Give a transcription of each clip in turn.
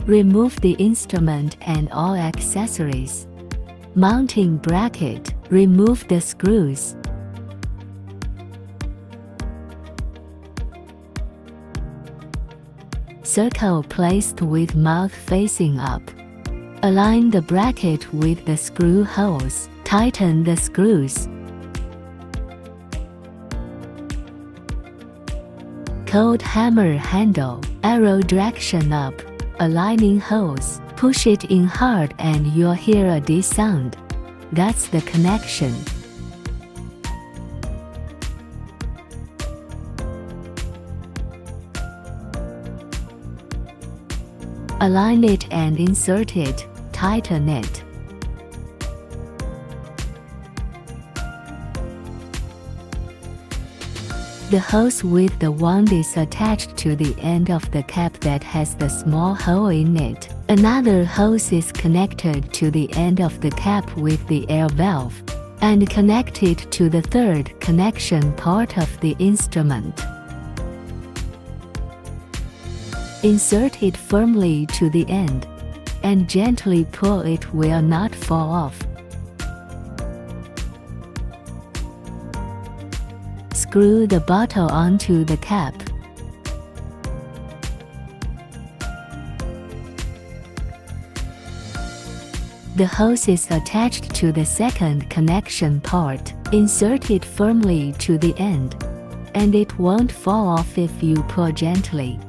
Remove the instrument and all accessories. Mounting bracket. Remove the screws. Circle placed with mouth facing up. Align the bracket with the screw holes. Tighten the screws. Cold hammer handle. Arrow direction up. Aligning holes. Push it in hard and you'll hear a D sound. That's the connection. Align it and insert it. Tighten it. The hose with the wand is attached to the end of the cap that has the small hole in it. Another hose is connected to the end of the cap with the air valve, and connected to the third connection part of the instrument. Insert it firmly to the end, and gently pull. It will not fall off. Screw the bottle onto the cap. The hose is attached to the second connection part. Insert it firmly to the end, and it won't fall off if you pull gently.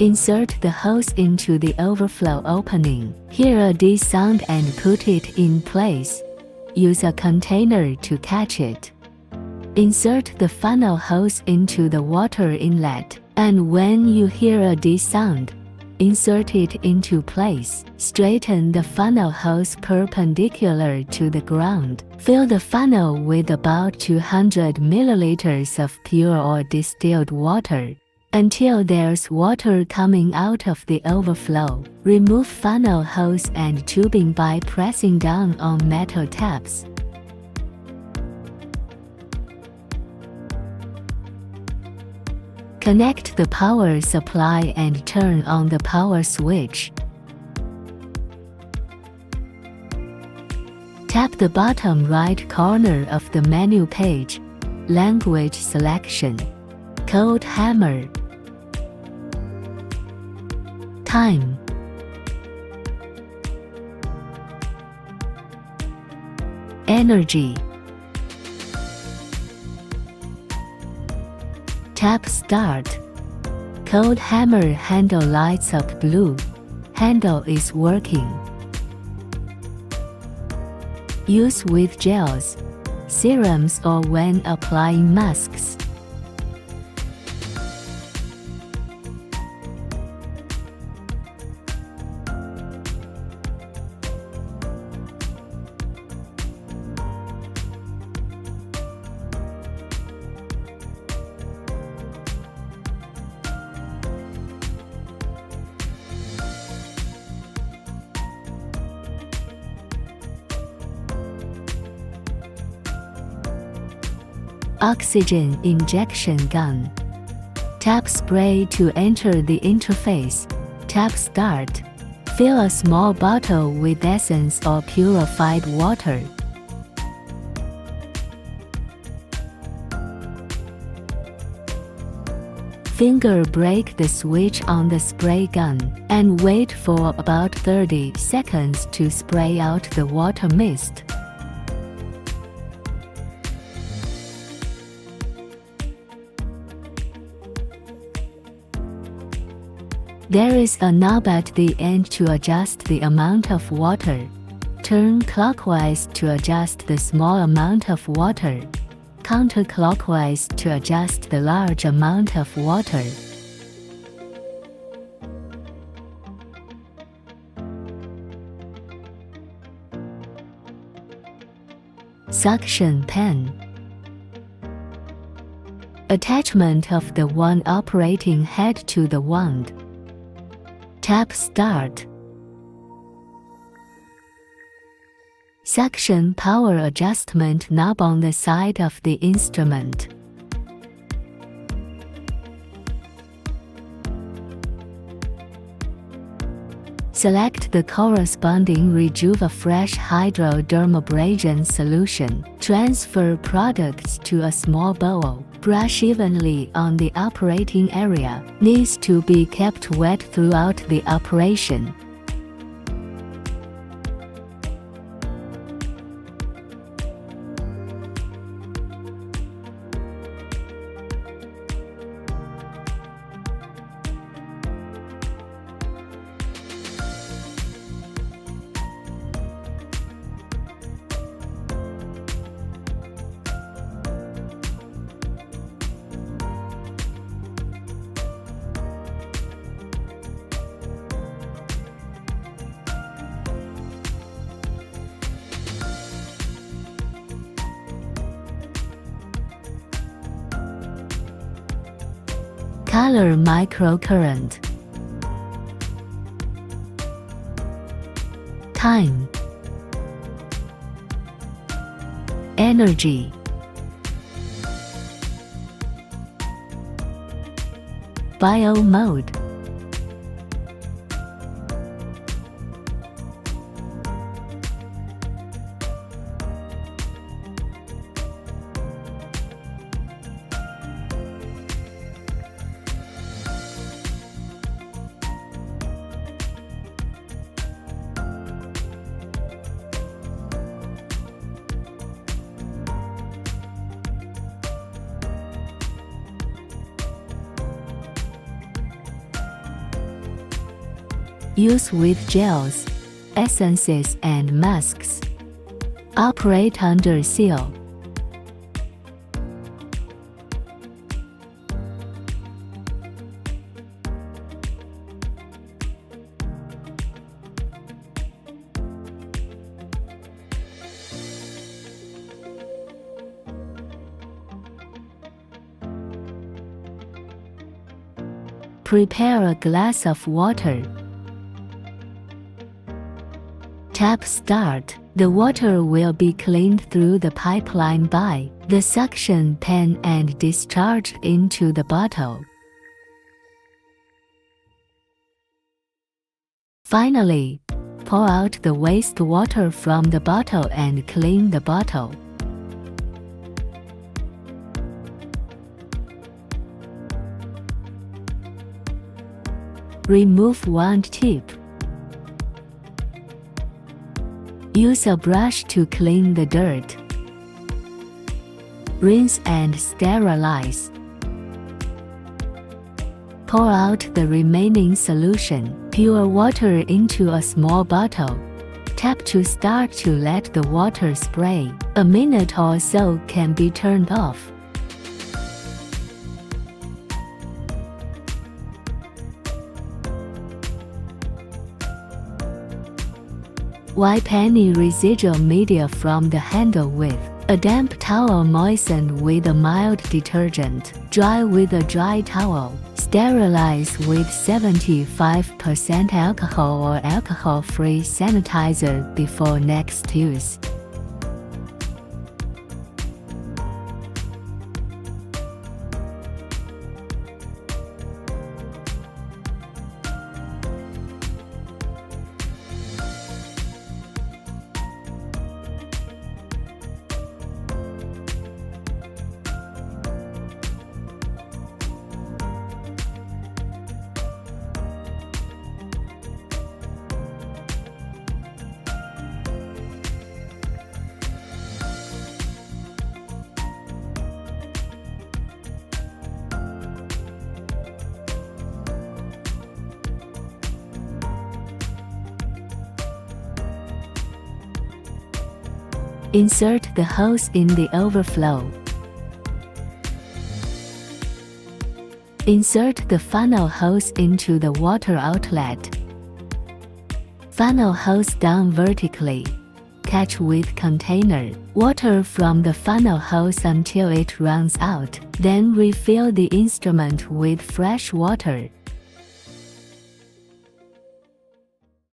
Insert the hose into the overflow opening. Hear a D sound and put it in place. Use a container to catch it. Insert the funnel hose into the water inlet, and when you hear a D sound, insert it into place. Straighten the funnel hose perpendicular to the ground. Fill the funnel with about 200 milliliters of pure or distilled water, until there's water coming out of the overflow. Remove funnel hose and tubing by pressing down on metal tabs. Connect the power supply and turn on the power switch. Tap the bottom right corner of the menu page. Language selection. Cold hammer. Time. Energy. Tap Start. Cold hammer handle lights up blue. Handle is working. Use with gels, serums or when applying masks. Oxygen injection gun. Tap spray to enter the interface. Tap Start. Fill a small bottle with essence or purified water. Finger break the switch on the spray gun, and wait for about 30 seconds to spray out the water mist. There is a knob at the end to adjust the amount of water. Turn clockwise to adjust the small amount of water. Counterclockwise to adjust the large amount of water. Suction pen. Attachment of the wand operating head to the wand. Tap Start. Suction power adjustment knob on the side of the instrument. Select the corresponding Rejuva Fresh Hydro Dermabrasion solution. Transfer products to a small bowl. Brush evenly on the operating area. Needs to be kept wet throughout the operation. Color microcurrent. Time. Energy. Bio mode. Use with gels, essences and masks. Operate under seal. Prepare a glass of water. Tap Start. The water will be cleaned through the pipeline by the suction pan and discharged into the bottle. Finally, pour out the wastewater from the bottle and clean the bottle. Remove wand tip. Use a brush to clean the dirt. Rinse and sterilize. Pour out the remaining solution. Pure water into a small bottle. Tap to start to let the water spray. A minute or so can be turned off. Wipe any residual media from the handle with a damp towel moistened with a mild detergent. Dry with a dry towel. Sterilize with 75% alcohol or alcohol-free sanitizer before next use. Insert the hose in the overflow. Insert the funnel hose into the water outlet. Funnel hose down vertically. catch with container. Water from the funnel hose until it runs out. Then refill the instrument with fresh water.